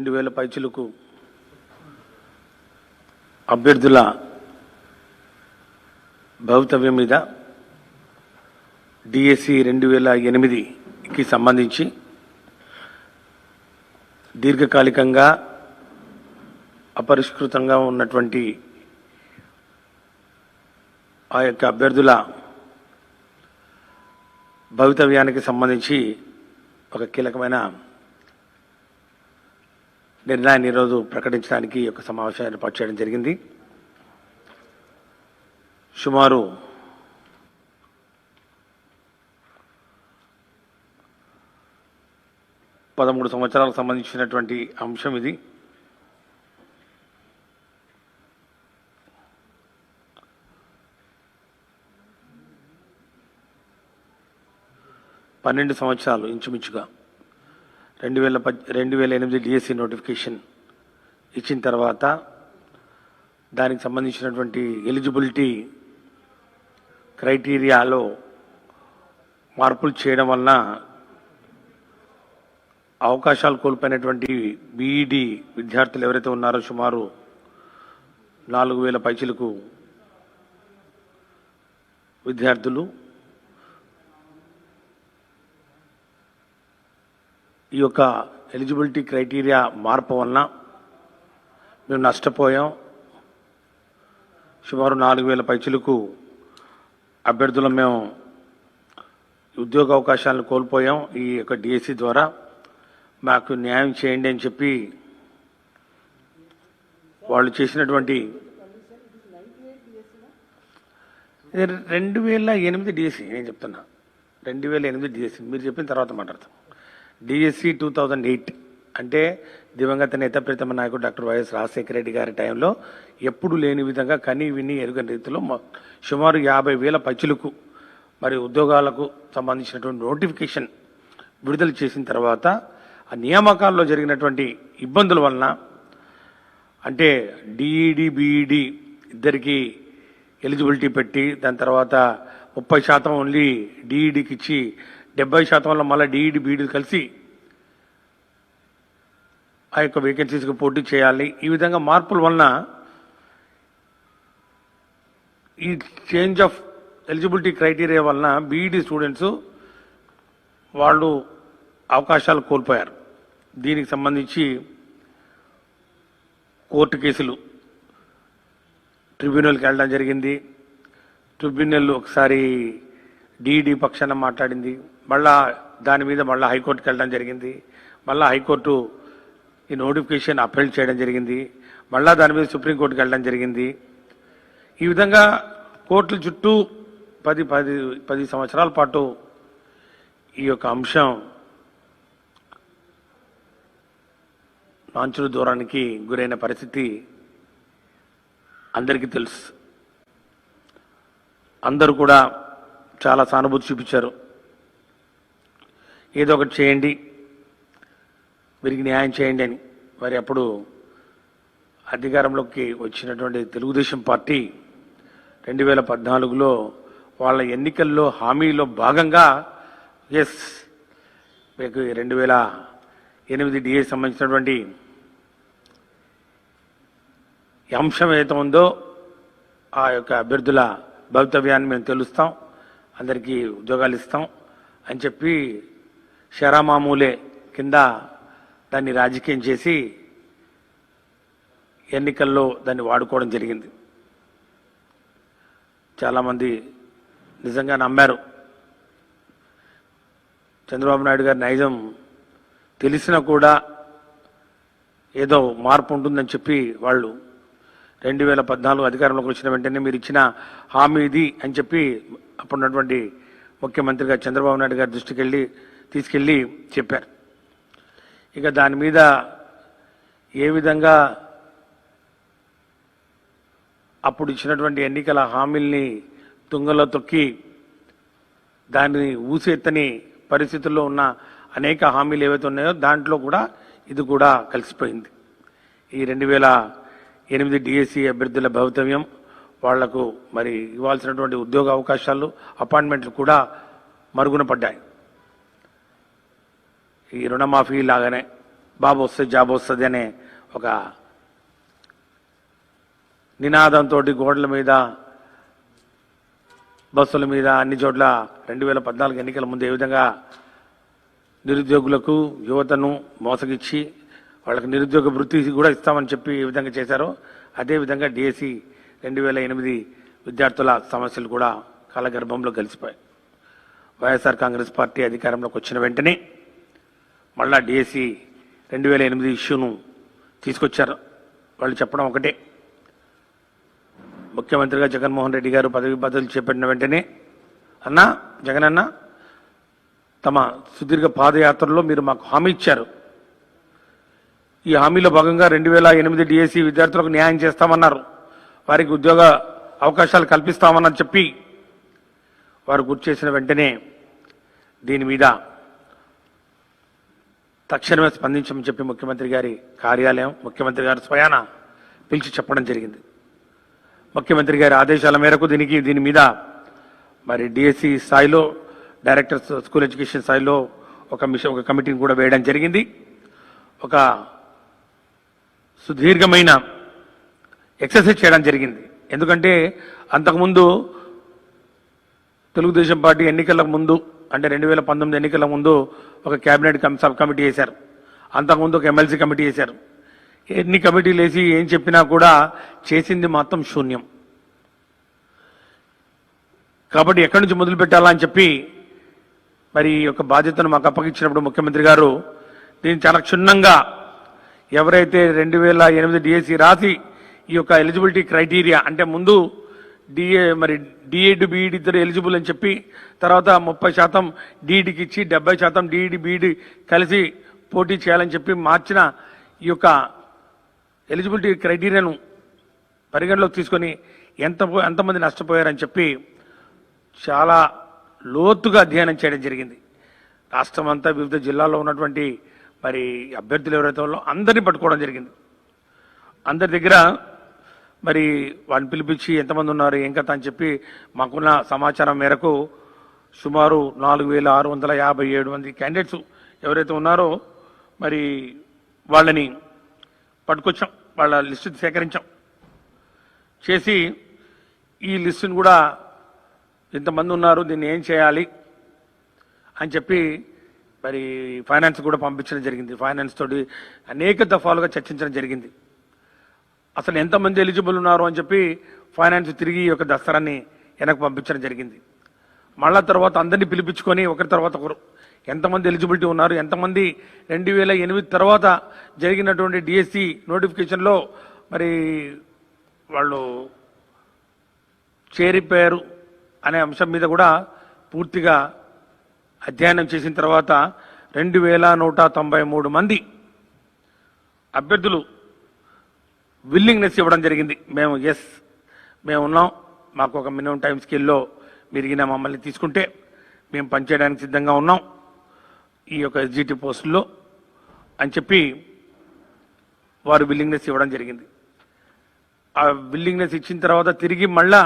2000 పైచులకు అభ్యర్థుల భవితవ్యం మీద డిఎస్సి 2008కి సంబంధించి దీర్ఘకాలికంగా అపరిష్కృతంగా ఉన్నటువంటి ఆ యొక్క అభ్యర్థుల భవితవ్యానికి సంబంధించి ఒక కీలకమైన నిర్ణయాన్ని ఈరోజు ప్రకటించడానికి ఒక సమావేశాన్ని ఏర్పాటు చేయడం జరిగింది. సుమారు 13 సంవత్సరాలకు సంబంధించినటువంటి అంశం ఇది. పన్నెండు సంవత్సరాలు ఇంచుమించుగా 2008 డిఎస్సి నోటిఫికేషన్ ఇచ్చిన తర్వాత దానికి సంబంధించినటువంటి ఎలిజిబిలిటీ క్రైటీరియాలో మార్పులు చేయడం వలన అవకాశాలు కోల్పోయినటువంటి బీఈడి విద్యార్థులు ఎవరైతే ఉన్నారో సుమారు 4000 పైచిలకు విద్యార్థులు ఈ యొక్క ఎలిజిబిలిటీ క్రైటీరియా మార్పు వలన మేము నష్టపోయాం. సుమారు 4000 పైచిలకు అభ్యర్థులు మేము ఉద్యోగ అవకాశాలను కోల్పోయాం. ఈ యొక్క డిఎస్సి ద్వారా మాకు న్యాయం చేయండి అని చెప్పి వాళ్ళు చేసినటువంటి 2008 డిఎస్సి నేను చెప్తున్నా. 2008 డిఎస్సి మీరు చెప్పిన తర్వాత మాట్లాడతాం. డిఎస్సి 2008 అంటే దివంగత నేత ప్రీతమ నాయకుడు డాక్టర్ వైఎస్ రాజశేఖర రెడ్డి గారి టైంలో ఎప్పుడు లేని విధంగా కని విని ఎరుగని రీతిలో సుమారు 50,000 పైచులకు మరి ఉద్యోగాలకు సంబంధించినటువంటి నోటిఫికేషన్ విడుదల చేసిన తర్వాత ఆ నియామకాల్లో జరిగినటువంటి ఇబ్బందుల వలన అంటే డిఈడి బీఈడి ఇద్దరికి ఎలిజిబిలిటీ పెట్టి దాని తర్వాత 30% ఓన్లీ డిఈడికి ఇచ్చి 70% వల్ల మళ్ళీ డిఈడి బీఈడి కలిసి ఆ యొక్క వేకెన్సీస్కి పోటీ చేయాలి. ఈ విధంగా మార్పుల వలన ఈ చేంజ్ ఆఫ్ ఎలిజిబిలిటీ క్రైటీరియా వలన బీఈడి స్టూడెంట్స్ వాళ్ళు అవకాశాలు కోల్పోయారు. దీనికి సంబంధించి కోర్టు కేసులు ట్రిబ్యునల్కి వెళ్ళడం జరిగింది. ట్రిబ్యునల్ ఒకసారి డిఈడి పక్షాన మాట్లాడింది. మళ్ళా దాని మీద మళ్ళీ హైకోర్టుకి వెళ్ళడం జరిగింది. మళ్ళీ హైకోర్టు ఈ నోటిఫికేషన్ అప్పీల్ చేయడం జరిగింది. మళ్ళా దాని మీద సుప్రీంకోర్టుకి వెళ్ళడం జరిగింది. ఈ విధంగా కోర్టుల చుట్టూ 10 సంవత్సరాల పాటు ఈ యొక్క అంశం నాంచుల దూరానికి గురైన పరిస్థితి అందరికీ తెలుసు. అందరూ కూడా చాలా సానుభూతి చూపించారు. ఏదో ఒకటి చేయండి, వీరికి న్యాయం చేయండి అని. మరి అప్పుడు అధికారంలోకి వచ్చినటువంటి తెలుగుదేశం పార్టీ 2014లో వాళ్ళ ఎన్నికల్లో హామీలో భాగంగా ఎస్ మీకు 2008 డిఏ సంబంధించినటువంటి అంశం ఏదైతే ఉందో ఆ యొక్క అభ్యర్థుల భవితవ్యాన్ని మేము తెలుస్తాం, అందరికీ ఉద్యోగాలు ఇస్తాం అని చెప్పి షరామామూలే కింద దాన్ని రాజకీయం చేసి ఎన్నికల్లో దాన్ని వాడుకోవడం జరిగింది. చాలామంది నిజంగా నమ్మారు. చంద్రబాబు నాయుడు గారి నైజం తెలిసినా కూడా ఏదో మార్పు ఉంటుందని చెప్పి వాళ్ళు 2014 అధికారంలోకి వచ్చిన వెంటనే మీరు ఇచ్చిన హామీ ఇది అని చెప్పి అప్పుడున్నటువంటి ముఖ్యమంత్రిగా చంద్రబాబు నాయుడు గారి దృష్టికి తీసుకెళ్ళి చెప్పారు. ఇక దాని మీద ఏ విధంగా అప్పుడు ఇచ్చినటువంటి ఎన్నికల హామీల్ని తుంగలో తొక్కి దాన్ని ఊసెత్తని పరిస్థితుల్లో ఉన్న అనేక హామీలు ఏవైతే ఉన్నాయో దాంట్లో కూడా ఇది కూడా కలిసిపోయింది. ఈ 2008 డిఎస్సి అభ్యర్థుల భవితవ్యం వాళ్లకు మరి ఇవ్వాల్సినటువంటి ఉద్యోగ అవకాశాలు అపాయింట్మెంట్లు కూడా మరుగున పడ్డాయి. ఈ రుణమాఫీ లాగానే బాబు వస్తుంది జాబ్ వస్తుంది అనే ఒక నినాదంతో గోడల మీద బస్సుల మీద అన్ని చోట్ల 2014 ఎన్నికల ముందు ఏ విధంగా నిరుద్యోగులకు యువతను మోసగిచ్చి వాళ్ళకి నిరుద్యోగ వృత్తి కూడా ఇస్తామని చెప్పి ఏ విధంగా చేశారో అదేవిధంగా డిఎస్సి 2008 విద్యార్థుల సమస్యలు కూడా కాలగర్భంలో కలిసిపోయాయి. వైఎస్ఆర్ కాంగ్రెస్ పార్టీ అధికారంలోకి వచ్చిన వెంటనే మళ్ళా డిఎస్సి 2008 ఇష్యూను తీసుకొచ్చారు. వాళ్ళు చెప్పడం ఒకటే, ముఖ్యమంత్రిగా జగన్మోహన్ రెడ్డి గారు పదవి బదులు చేపట్టిన వెంటనే జగన్ అన్న తమ సుదీర్ఘ పాదయాత్రలో మీరు మాకు హామీ ఇచ్చారు. ఈ హామీలో భాగంగా 2008 డిఎస్సి విద్యార్థులకు న్యాయం చేస్తామన్నారు, వారికి ఉద్యోగ అవకాశాలు కల్పిస్తామని చెప్పి వారు గుర్తు చేసిన వెంటనే దీని మీద తక్షణమే స్పందించమని చెప్పి ముఖ్యమంత్రి గారి కార్యాలయం ముఖ్యమంత్రి గారు స్వయాన పిలిచి చెప్పడం జరిగింది. ముఖ్యమంత్రి గారి ఆదేశాల మేరకు దీని మీద మరి డిఎస్సి స్థాయిలో డైరెక్టర్ స్కూల్ ఎడ్యుకేషన్ స్థాయిలో ఒక కమిటీని కూడా వేయడం జరిగింది. ఒక సుదీర్ఘమైన ఎక్సర్సైజ్ చేయడం జరిగింది. ఎందుకంటే అంతకుముందు తెలుగుదేశం పార్టీ ఎన్నికల ముందు అంటే 2019 ఎన్నికల ముందు ఒక కేబినెట్ సబ్ కమిటీ వేశారు, అంతకుముందు ఒక ఎమ్మెల్సీ కమిటీ వేశారు. ఎన్ని కమిటీలు వేసి ఏం చెప్పినా కూడా చేసింది మాత్రం శూన్యం. కాబట్టి ఎక్కడి నుంచి మొదలు పెట్టాలా అని చెప్పి మరి ఈ యొక్క బాధ్యతను మాకు అప్పగించినప్పుడు ముఖ్యమంత్రి గారు దీన్ని చాలా క్షుణ్ణంగా ఎవరైతే 2008 డిఎస్సి రాసి ఈ యొక్క ఎలిజిబిలిటీ క్రైటీరియా అంటే ముందు డిఏడ్ బీఈడి ఇద్దరు ఎలిజిబుల్ అని చెప్పి తర్వాత 30% డిఈడికి ఇచ్చి 70% డిఈడి బీఈడి కలిసి పోటీ చేయాలని చెప్పి మార్చిన ఈ యొక్క ఎలిజిబిలిటీ క్రైటీరియాను పరిగణలోకి తీసుకొని ఎంతమంది నష్టపోయారని చెప్పి చాలా లోతుగా అధ్యయనం చేయడం జరిగింది. రాష్ట్రం అంతా వివిధ జిల్లాల్లో ఉన్నటువంటి మరి అభ్యర్థులు ఎవరైతే వాళ్ళో అందరినీ పట్టుకోవడం జరిగింది. అందరి దగ్గర మరి వాళ్ళని పిలిపించి ఎంతమంది ఉన్నారు ఏం కథ అని చెప్పి మాకున్న సమాచారం మేరకు సుమారు 4657 మంది క్యాండిడేట్స్ ఎవరైతే ఉన్నారో మరి వాళ్ళని పట్టుకొచ్చాం, వాళ్ళ లిస్టు సేకరించాం. చేసి ఈ లిస్టును కూడా ఇంతమంది ఉన్నారు దీన్ని ఏం చేయాలి అని చెప్పి మరి ఫైనాన్స్ కూడా పంపించడం జరిగింది. ఫైనాన్స్ తోటి అనేక దఫాలుగా చర్చించడం జరిగింది. అసలు ఎంతమంది ఎలిజిబుల్ ఉన్నారు అని చెప్పి ఫైనాన్స్ తిరిగి ఈ యొక్క దస్తరాన్ని వెనక్కి పంపించడం జరిగింది. మళ్ళా తర్వాత అందరినీ పిలిపించుకొని ఒకరి తర్వాత ఒకరు ఎంతమంది ఎలిజిబిలిటీ ఉన్నారు, ఎంతమంది 2008 తర్వాత జరిగినటువంటి డిఎస్సి నోటిఫికేషన్లో మరి వాళ్ళు చేరిపోయారు అనే అంశం మీద కూడా పూర్తిగా అధ్యయనం చేసిన తర్వాత 2193 మంది అభ్యర్థులు విల్లింగ్నెస్ ఇవ్వడం జరిగింది. మేము ఉన్నాం, మాకు ఒక మినిమం టైం స్కేల్లో మెరిగిన మమ్మల్ని తీసుకుంటే మేము పనిచేయడానికి సిద్ధంగా ఉన్నాం ఈ యొక్క ఎస్జిటి పోస్టుల్లో అని చెప్పి వారు విల్లింగ్నెస్ ఇవ్వడం జరిగింది. ఆ విల్లింగ్నెస్ ఇచ్చిన తర్వాత తిరిగి మళ్ళా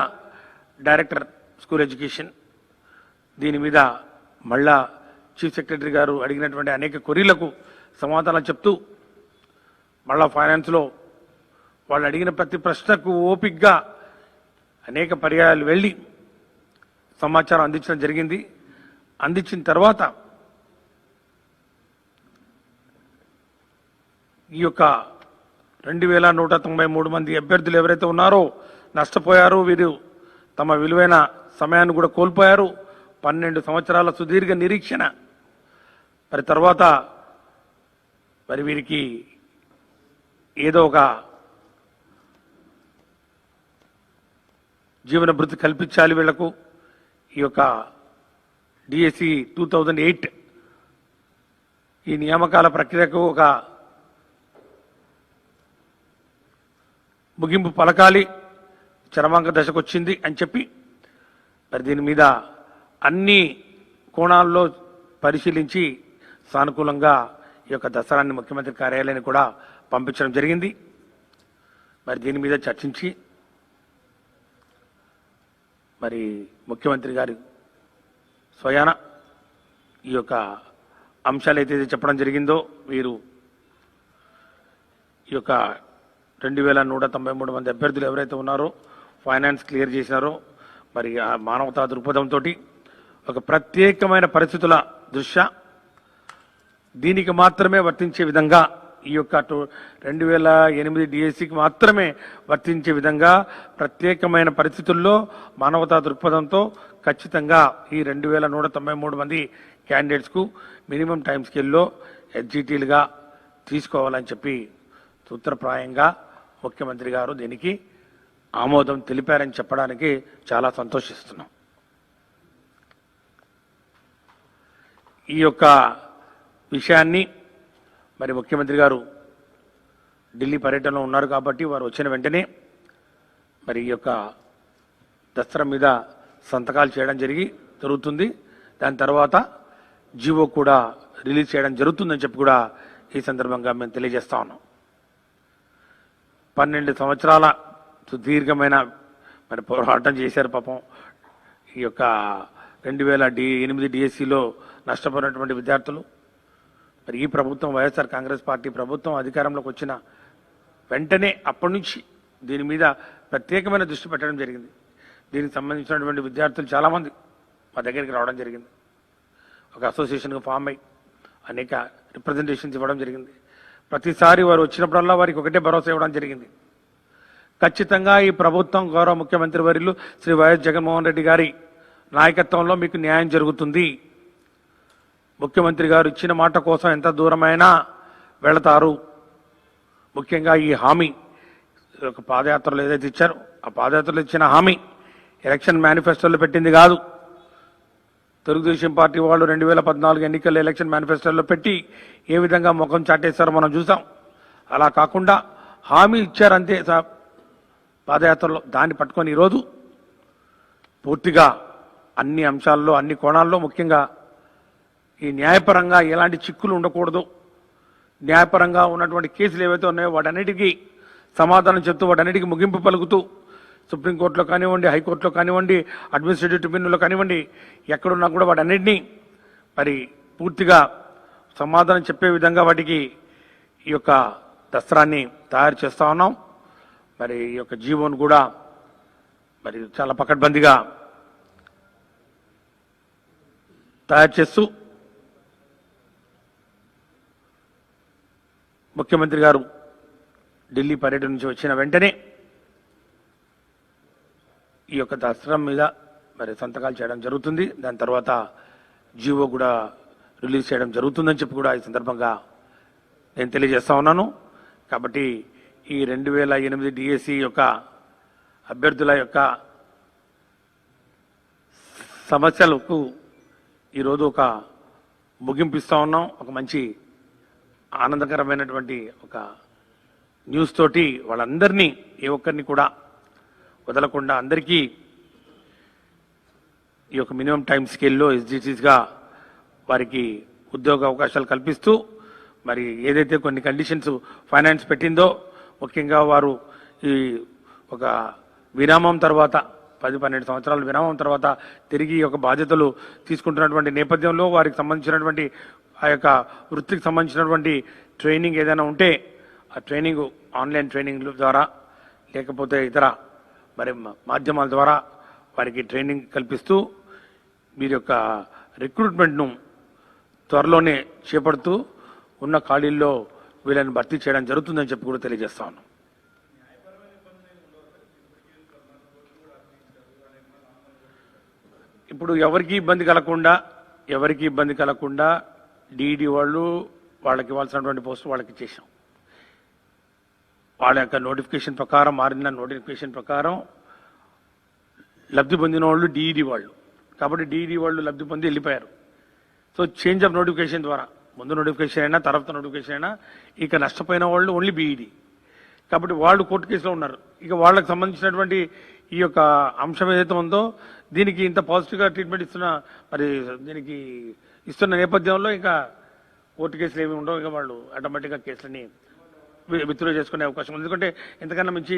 డైరెక్టర్ స్కూల్ ఎడ్యుకేషన్ దీని మీద మళ్ళా చీఫ్ సెక్రటరీ గారు అడిగినటువంటి అనేక క్వరీలకు సమాధానం చెప్తూ మళ్ళా ఫైనాన్స్లో వాళ్ళు అడిగిన ప్రతి ప్రశ్నకు ఓపిక్గా అనేక పర్యాయాలు వెళ్ళి సమాచారం అందించడం జరిగింది. అందించిన తర్వాత ఈ యొక్క 2193 మంది అభ్యర్థులు ఎవరైతే ఉన్నారో నష్టపోయారో వీరు తమ విలువైన సమయాన్ని కూడా కోల్పోయారు. 12 సంవత్సరాల సుదీర్ఘ నిరీక్షణ మరి తర్వాత మరి వీరికి ఏదో ఒక జీవన భృతి కల్పించాలి వీళ్లకు. ఈ యొక్క డిఎస్సి 2008 ఈ నియామకాల ప్రక్రియకు ఒక ముగింపు పలకాలి, చరమాంక దశకు వచ్చింది అని చెప్పి మరి దీని మీద అన్ని కోణాల్లో పరిశీలించి సానుకూలంగా ఈ యొక్క దసరాన్ని ముఖ్యమంత్రి కార్యాలయాన్ని కూడా పంపించడం జరిగింది. మరి దీని మీద చర్చించి మరి ముఖ్యమంత్రి గారి స్వయాన ఈ యొక్క అంశాలు అయితే చెప్పడం జరిగిందో వీరు ఈ యొక్క 2193 మంది అభ్యర్థులు ఎవరైతే ఉన్నారో ఫైనాన్స్ క్లియర్ చేసినారో మరి ఆ మానవతా దృక్పథంతో ఒక ప్రత్యేకమైన పరిస్థితుల దృష్ట్యా దీనికి మాత్రమే వర్తించే విధంగా ఈ యొక్క 2008 డిఎస్సికి మాత్రమే వర్తించే విధంగా ప్రత్యేకమైన పరిస్థితుల్లో మానవతా దృక్పథంతో ఖచ్చితంగా ఈ 2193 మంది క్యాండిడేట్స్కు మినిమం టైం స్కేల్లో ఎస్జిటీలుగా తీసుకోవాలని చెప్పి సూత్రప్రాయంగా ముఖ్యమంత్రి గారు దీనికి ఆమోదం తెలిపారని చెప్పడానికి చాలా సంతోషిస్తున్నాం. ఈ యొక్క విషయాన్ని మరి ముఖ్యమంత్రి గారు ఢిల్లీ పర్యటనలో ఉన్నారు కాబట్టి వారు వచ్చిన వెంటనే మరి ఈ యొక్క దస్త్రం మీద సంతకాలు చేయడం జరుగుతుంది. దాని తర్వాత జీవో కూడా రిలీజ్ చేయడం జరుగుతుందని చెప్పి కూడా ఈ సందర్భంగా మేము తెలియజేస్తా ఉన్నాం. 12 సంవత్సరాల సుదీర్ఘమైన మరి పోరాటం చేశారు పాపం. ఈ యొక్క 2008 డిఎస్సిలో నష్టపోయినటువంటి విద్యార్థులు మరి ఈ ప్రభుత్వం వైఎస్ఆర్ కాంగ్రెస్ పార్టీ ప్రభుత్వం అధికారంలోకి వచ్చిన వెంటనే అప్పటి నుంచి దీని మీద ప్రత్యేకమైన దృష్టి పెట్టడం జరిగింది. దీనికి సంబంధించినటువంటి విద్యార్థులు చాలామంది మా దగ్గరికి రావడం జరిగింది. ఒక అసోసియేషన్గా ఫామ్ అయ్యి అనేక రిప్రజెంటేషన్స్ ఇవ్వడం జరిగింది. ప్రతిసారి వారు వచ్చినప్పుడల్లా వారికి ఒకటే భరోసా ఇవ్వడం జరిగింది. ఖచ్చితంగా ఈ ప్రభుత్వం గౌరవ ముఖ్యమంత్రి వర్యులు శ్రీ వైఎస్ జగన్మోహన్ రెడ్డి గారి నాయకత్వంలో మీకు న్యాయం జరుగుతుంది. ముఖ్యమంత్రి గారు ఇచ్చిన మాట కోసం ఎంత దూరమైనా వెళతారు. ముఖ్యంగా ఈ హామీ ఒక పాదయాత్రలో ఏదైతే ఇచ్చారో ఆ పాదయాత్రలో ఇచ్చిన హామీ ఎలక్షన్ మేనిఫెస్టోలో పెట్టింది కాదు. తెలుగుదేశం పార్టీ వాళ్ళు 2014 ఎన్నికల ఎలక్షన్ మేనిఫెస్టోలో పెట్టి ఏ విధంగా ముఖం చాటేశారో మనం చూసాం. అలా కాకుండా హామీ ఇచ్చారంతే పాదయాత్రలో. దాన్ని పట్టుకొని ఈరోజు పూర్తిగా అన్ని అంశాల్లో అన్ని కోణాల్లో ముఖ్యంగా ఈ న్యాయపరంగా ఎలాంటి చిక్కులు ఉండకూడదు, న్యాయపరంగా ఉన్నటువంటి కేసులు ఏవైతే ఉన్నాయో వాటన్నిటికీ సమాధానం చెప్తూ వాటన్నిటికీ ముగింపు పలుకుతూ సుప్రీంకోర్టులో కానివ్వండి, హైకోర్టులో కానివ్వండి, అడ్మినిస్ట్రేటివ్ ట్రిబ్యునల్లో కానివ్వండి, ఎక్కడున్నా కూడా వాటన్నిటినీ మరి పూర్తిగా సమాధానం చెప్పే విధంగా వాటికి ఈ యొక్క దస్త్రాన్ని తయారు చేస్తూ ఉన్నాం. మరి ఈ యొక్క జీవోను కూడా మరి చాలా పకడ్బందీగా తయారు చేస్తూ ముఖ్యమంత్రి గారు ఢిల్లీ పర్యటన నుంచి వచ్చిన వెంటనే ఈ యొక్క దస్త్రం మీద మరి సంతకాలు చేయడం జరుగుతుంది. దాని తర్వాత జీవో కూడా రిలీజ్ చేయడం జరుగుతుందని చెప్పి కూడా ఈ సందర్భంగా నేను తెలియజేస్తా ఉన్నాను. కాబట్టి ఈ 2008 డిఎస్సి యొక్క అభ్యర్థుల యొక్క సమస్యలకు ఈరోజు ఒక ముగింపు ఇస్తా ఉన్నాం. ఒక మంచి ఆనందకరమైనటువంటి ఒక న్యూస్ తోటి వాళ్ళందరినీ ఏ ఒక్కరిని కూడా వదలకుండా అందరికీ ఈ యొక్క మినిమం టైం స్కేల్లో ఎస్జిటీస్గా వారికి ఉద్యోగ అవకాశాలు కల్పిస్తూ మరి ఏదైతే కొన్ని కండిషన్స్ ఫైనాన్స్ పెట్టిందో ముఖ్యంగా వారు ఈ ఒక విరామం తర్వాత 10-12 సంవత్సరాల విరామం తర్వాత తిరిగి ఒక బాధ్యతలు తీసుకుంటున్నటువంటి నేపథ్యంలో వారికి సంబంధించినటువంటి ఆ యొక్క వృత్తికి సంబంధించినటువంటి ట్రైనింగ్ ఏదైనా ఉంటే ఆ ట్రైనింగ్ ఆన్లైన్ ట్రైనింగ్ ద్వారా లేకపోతే ఇతర మరి మాధ్యమాల ద్వారా వారికి ట్రైనింగ్ కల్పిస్తూ వీరి యొక్క రిక్రూట్మెంట్ను త్వరలోనే చేపడుతూ ఉన్న ఖాళీల్లో వీళ్ళని భర్తీ చేయడం జరుగుతుందని చెప్పి కూడా తెలియజేస్తా ఉన్నాం. ఇప్పుడు ఎవరికి ఇబ్బంది కలగకుండా డిఈడి వాళ్ళు వాళ్ళకి ఇవ్వాల్సినటువంటి పోస్టు వాళ్ళకి ఇచ్చేసాం. వాళ్ళ యొక్క నోటిఫికేషన్ ప్రకారం మారిన నోటిఫికేషన్ ప్రకారం లబ్ధి పొందిన వాళ్ళు డిఈడి వాళ్ళు కాబట్టి డిఈడి వాళ్ళు లబ్ధి పొంది వెళ్ళిపోయారు. సో చేంజ్ ఆఫ్ నోటిఫికేషన్ ద్వారా ముందు నోటిఫికేషన్ అయినా తర్వాత నోటిఫికేషన్ అయినా ఇక నష్టపోయిన వాళ్ళు ఓన్లీ బీఈడి కాబట్టి వాళ్ళు కోర్టు కేసులో ఉన్నారు. ఇక వాళ్ళకి సంబంధించినటువంటి ఈ యొక్క అంశం ఏదైతే ఉందో దీనికి ఇంత పాజిటివ్గా ట్రీట్మెంట్ దీనికి ఇస్తున్న నేపథ్యంలో ఇక కోర్టు కేసులు ఏమి ఉండవు. ఇక వాళ్ళు ఆటోమేటిక్గా కేసులని విత్డ్రా చేసుకునే అవకాశం ఉంది. ఎందుకంటే ఎంతకన్నా మించి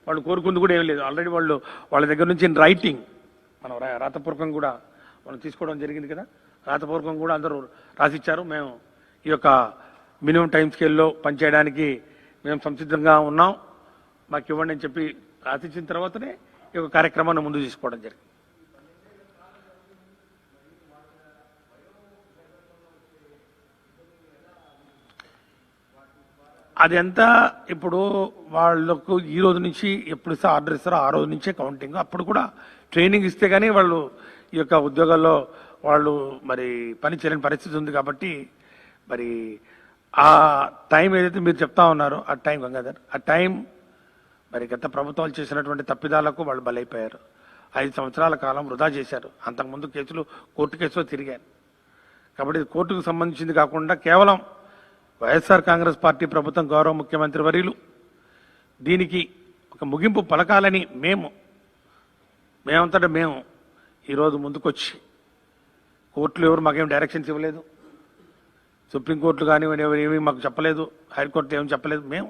వాళ్ళు కోరుకుంది కూడా ఏం లేదు. ఆల్రెడీ వాళ్ళ దగ్గర నుంచి రైటింగ్ మనం రాతపూర్వకంగా కూడా మనం తీసుకోవడం జరిగింది కదా. రాతపూర్వకంగా కూడా అందరూ రాసిచ్చారు. మేము ఈ యొక్క మినిమం టైం స్కేల్లో పనిచేయడానికి మేము సంసిద్ధంగా ఉన్నాం, మాకు ఇవ్వండి అని చెప్పి ఆశించిన తర్వాతనే ఈ యొక్క కార్యక్రమాన్ని ముందు తీసుకోవడం జరిగింది. అది ఎంత ఇప్పుడు వాళ్ళకు ఈ రోజు నుంచి ఎప్పుడు ఇస్తే ఆర్డర్ ఇస్తారో ఆ రోజు నుంచే కౌంటింగ్. అప్పుడు కూడా ట్రైనింగ్ ఇస్తే కానీ వాళ్ళు ఈ యొక్క ఉద్యోగాల్లో వాళ్ళు మరి పని చేయలేని పరిస్థితి ఉంది. కాబట్టి మరి ఆ టైం ఏదైతే మీరు చెప్తా ఉన్నారో ఆ టైం గంగాధర్, ఆ టైం మరి గత ప్రభుత్వాలు చేసినటువంటి తప్పిదాలకు వాళ్ళు బలైపోయారు. 5 సంవత్సరాల కాలం వృధా చేశారు. అంతకుముందు కేసులు కోర్టు కేసులో తిరిగారు. కాబట్టి ఇది కోర్టుకు సంబంధించింది కాకుండా కేవలం వైఎస్ఆర్ కాంగ్రెస్ పార్టీ ప్రభుత్వం, గౌరవ ముఖ్యమంత్రి వర్యులు దీనికి ఒక ముగింపు పలకాలని మేమంతటా మేము ఈరోజు ముందుకొచ్చి, కోర్టులు ఎవరు మాకేం డైరెక్షన్స్ ఇవ్వలేదు, సుప్రీంకోర్టులు కానివ్వండి ఎవరు ఏమీ మాకు చెప్పలేదు, హైకోర్టు ఏమీ చెప్పలేదు. మేము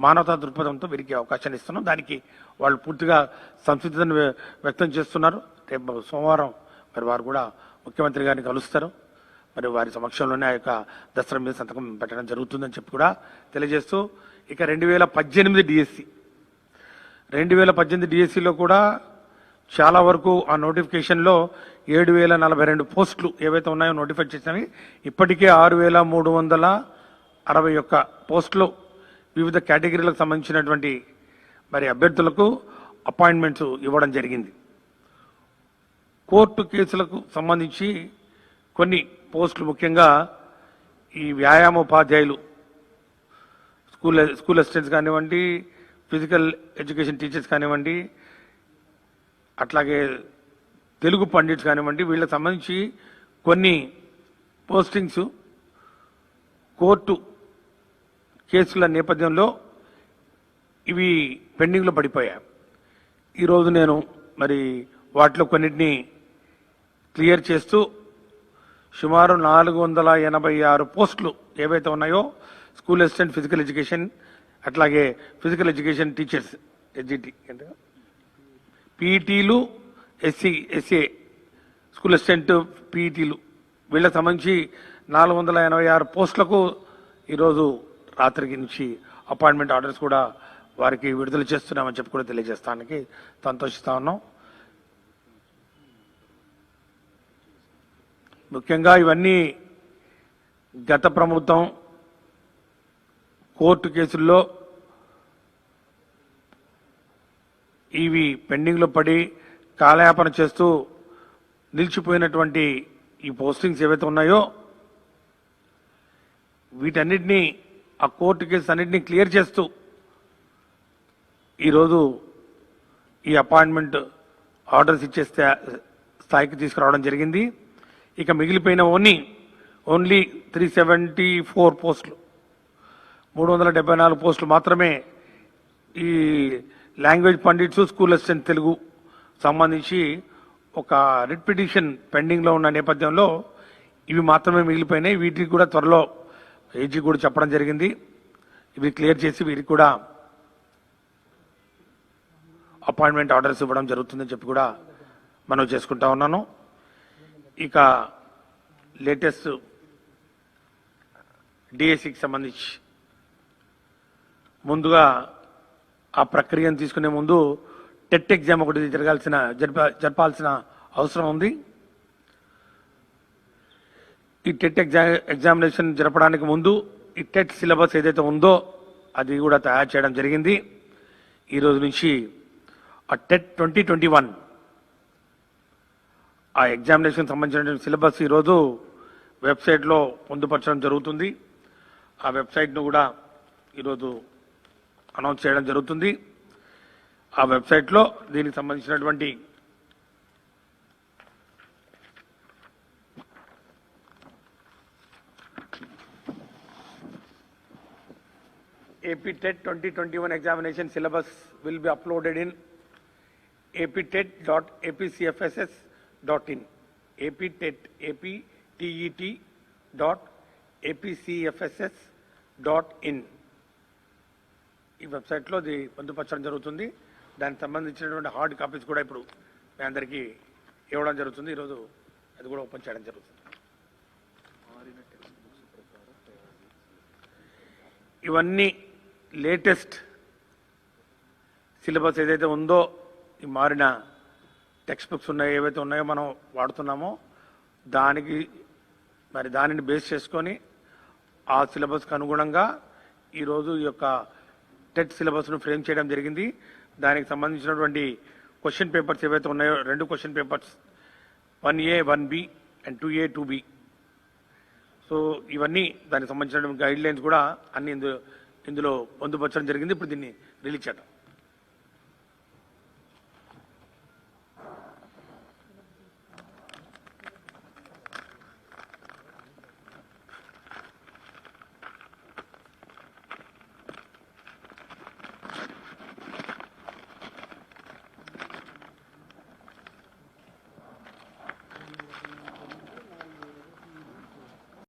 మానవతా దృక్పథంతో వీరికి అవకాశాన్ని ఇస్తున్నాం. దానికి వాళ్ళు పూర్తిగా సంసిద్ధతను వ్యక్తం చేస్తున్నారు. రేపు సోమవారం మరి వారు కూడా ముఖ్యమంత్రి గారిని కలుస్తారు. మరి వారి సమక్షంలోనే ఆ యొక్క దసరా మీద సంతకం పెట్టడం జరుగుతుందని చెప్పి కూడా తెలియజేస్తూ, ఇక 2018 డిఎస్సి 2018 డిఎస్సిలో కూడా చాలా వరకు ఆ నోటిఫికేషన్లో 7,042 పోస్టులు ఏవైతే ఉన్నాయో నోటిఫై చేసినవి ఇప్పటికే 6,361 పోస్టులు వివిధ కేటగిరీలకు సంబంధించినటువంటి మరి అభ్యర్థులకు అపాయింట్మెంట్స్ ఇవ్వడం జరిగింది. కోర్టు కేసులకు సంబంధించి కొన్ని పోస్టులు, ముఖ్యంగా ఈ వ్యాయామోపాధ్యాయులు, స్కూల్ అసిస్టెంట్స్ కానివ్వండి, ఫిజికల్ ఎడ్యుకేషన్ టీచర్స్ కానివ్వండి, అట్లాగే తెలుగు పండిట్స్ కానివ్వండి, వీళ్ళకి సంబంధించి కొన్ని పోస్టింగ్స్ కోర్టు కేసుల నేపథ్యంలో ఇవి పెండింగ్లో పడిపోయాయి. ఈరోజు నేను మరి వాటిలో కొన్నిటిని క్లియర్ చేస్తూ సుమారు 486 పోస్టులు ఏవైతే ఉన్నాయో స్కూల్ అసిస్టెంట్ ఫిజికల్ ఎడ్యుకేషన్, అట్లాగే ఫిజికల్ ఎడ్యుకేషన్ టీచర్స్, ఎస్జిటి, పీఈటీలు, ఎస్ఏ స్కూల్ అసిస్టెంట్ పీఈటీలు, వీళ్ళకి సంబంధించి 486 పోస్టులకు ఈరోజు రాత్రికి నుంచి అపాయింట్మెంట్ ఆర్డర్స్ కూడా వారికి విడుదల చేస్తున్నామని చెప్పి కూడా తెలియజేస్తానికి సంతోషిస్తా ఉన్నాం. ముఖ్యంగా ఇవన్నీ గత ప్రభుత్వం కోర్టు కేసుల్లో ఇవి పెండింగ్లో పడి కాలయాపన చేస్తూ నిలిచిపోయినటువంటి ఈ పోస్టింగ్స్ ఏవైతే ఉన్నాయో వీటన్నిటినీ, ఆ కోర్టు కేసు అన్నింటినీ క్లియర్ చేస్తూ ఈరోజు ఈ అపాయింట్మెంట్ ఆర్డర్స్ ఇచ్చే స్థాయికి తీసుకురావడం జరిగింది. ఇక మిగిలిపోయిన ఓన్లీ 374 పోస్టులు, 374 పోస్టులు మాత్రమే ఈ language pundits, school assistant Telugu సంబంధించి ఒక రిట్ పిటిషన్ పెండింగ్లో ఉన్న నేపథ్యంలో ఇవి మాత్రమే మిగిలిపోయినాయి. వీటికి కూడా త్వరలో ఏజీ కూడా చెప్పడం జరిగింది. ఇవి క్లియర్ చేసి వీరికి కూడా అపాయింట్మెంట్ ఆర్డర్స్ ఇవ్వడం జరుగుతుందని చెప్పి కూడా మనం చేసుకుంటా ఉన్నాను. ఇక లేటెస్ట్ డిఎస్సికి సంబంధించి ముందుగా ఆ ప్రక్రియను తీసుకునే ముందు టెట్ ఎగ్జామ్ ఒకటి జరపాల్సిన అవసరం ఉంది. ఈ టెట్ ఎగ్జామినేషన్ జరపడానికి ముందు ఈ టెట్ సిలబస్ ఏదైతే ఉందో అది కూడా తయారు చేయడం జరిగింది. ఈ రోజు నుంచి ఆ టెట్ 2021 ఆ ఎగ్జామినేషన్ సంబంధించిన సిలబస్ ఈరోజు వెబ్సైట్లో పొందుపరచడం జరుగుతుంది. ఆ వెబ్సైట్ను కూడా ఈరోజు అనౌన్స్ చేయడం జరుగుతుంది. ఆ వెబ్సైట్లో దీనికి సంబంధించినటువంటి AP TET 2021 examination syllabus will be uploaded in aptet.apcfss.in, aptet.apcfss.in. ఈ వెబ్సైట్లో అది పొందుపరచడం జరుగుతుంది. దానికి సంబంధించినటువంటి హార్డ్ కాపీస్ కూడా ఇప్పుడు మీ అందరికీ ఇవ్వడం జరుగుతుంది. ఈరోజు అది కూడా ఓపెన్ చేయడం జరుగుతుంది. ఇవన్నీ లేటెస్ట్ సిలబస్ ఏదైతే ఉందో ఈ మారిన టెక్స్ట్ బుక్స్ ఉన్నాయో ఏవైతే ఉన్నాయో మనం వాడుతున్నామో దానిని బేస్ చేసుకొని ఆ సిలబస్కి అనుగుణంగా ఈరోజు ఈ యొక్క టెట్ సిలబస్ను ఫ్రేమ్ చేయడం జరిగింది. దానికి సంబంధించినటువంటి క్వశ్చన్ పేపర్స్ ఏవైతే ఉన్నాయో 2 question papers 1A 1B and 2A 2B. So ఇవన్నీ దానికి సంబంధించిన గైడ్ లైన్స్ కూడా అన్ని ఇందులో పొందుపరచడం జరిగింది. ఇప్పుడు దీన్ని రిలీజ్ చేద్దాం.